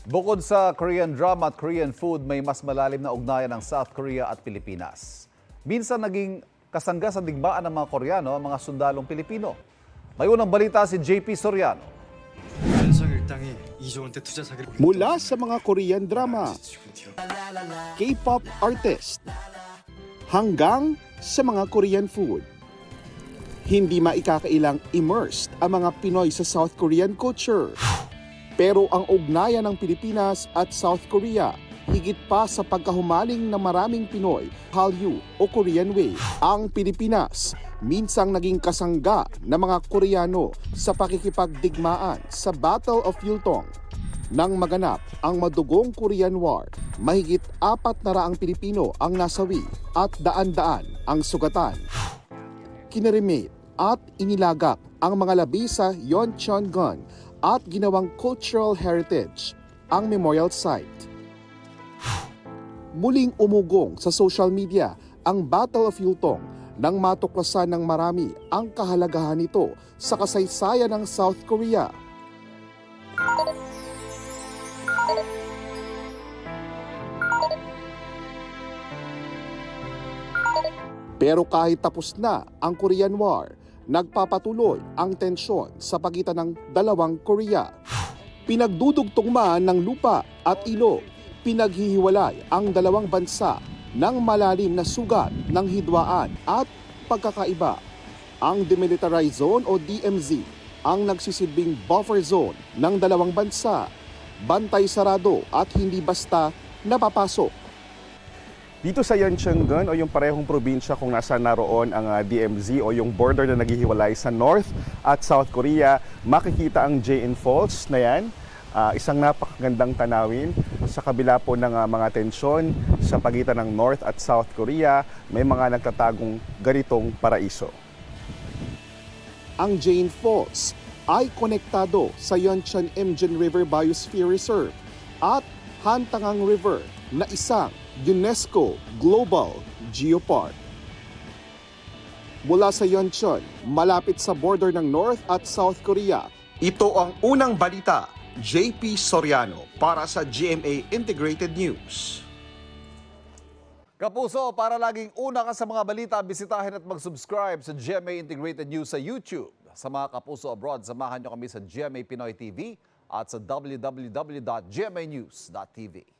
Bukod sa Korean drama at Korean food, may mas malalim na ugnayan ng South Korea at Pilipinas. Minsan naging kasangga sa digmaan ng mga Koreano ang mga sundalong Pilipino. May unang balita si JP Soriano. 윤석열 땅에 2조 원대 투자 사기를 Mula sa mga Korean drama, K-pop artist, hanggang sa mga Korean food. Hindi maikakailang immersed ang mga Pinoy sa South Korean culture. Pero ang ugnayan ng Pilipinas at South Korea, higit pa sa pagkahumaling ng maraming Pinoy, Hallyu o Korean Wave. Ang Pilipinas, minsang naging kasangga ng mga Koreano sa pakikipagdigmaan sa Battle of Yultong. Nang maganap ang madugong Korean War, mahigit 400 Pilipino ang nasawi at daan-daan ang sugatan. Kinerimate at inilagak ang mga labi sa Yeoncheongun at ginawang cultural heritage ang memorial site. Muling umugong sa social media ang Battle of Yultong nang matuklasan ng marami ang kahalagahan nito sa kasaysayan ng South Korea. Pero kahit tapos na ang Korean War, nagpapatuloy ang tensyon sa pagitan ng dalawang Korea. Pinagdudugtong man ng lupa at ilog, pinaghihiwalay ang dalawang bansa ng malalim na sugat ng hidwaan at pagkakaiba. Ang Demilitarized Zone o DMZ ang nagsisilbing buffer zone ng dalawang bansa, bantay sarado at hindi basta napapasok. Dito sa Yeoncheongun o yung parehong probinsya kung nasa naroon ang DMZ o yung border na naghihiwalay sa North at South Korea, makikita ang Jae-in Falls na yan. Isang napakagandang tanawin sa kabila po ng mga tensyon sa pagitan ng North at South Korea, may mga nagtatagong ganitong paraiso. Ang Jae-in Falls ay konektado sa Yeoncheon-imjeon River Biosphere Reserve at Hantangang River na isang UNESCO Global Geopark. Mula sa Yeoncheon, malapit sa border ng North at South Korea, ito ang unang balita. JP Soriano para sa GMA Integrated News. Kapuso, para laging una ka sa mga balita, bisitahin at mag-subscribe sa GMA Integrated News sa YouTube. Sa mga kapuso abroad, samahan nyo kami sa GMA Pinoy TV at sa www.gmanews.tv.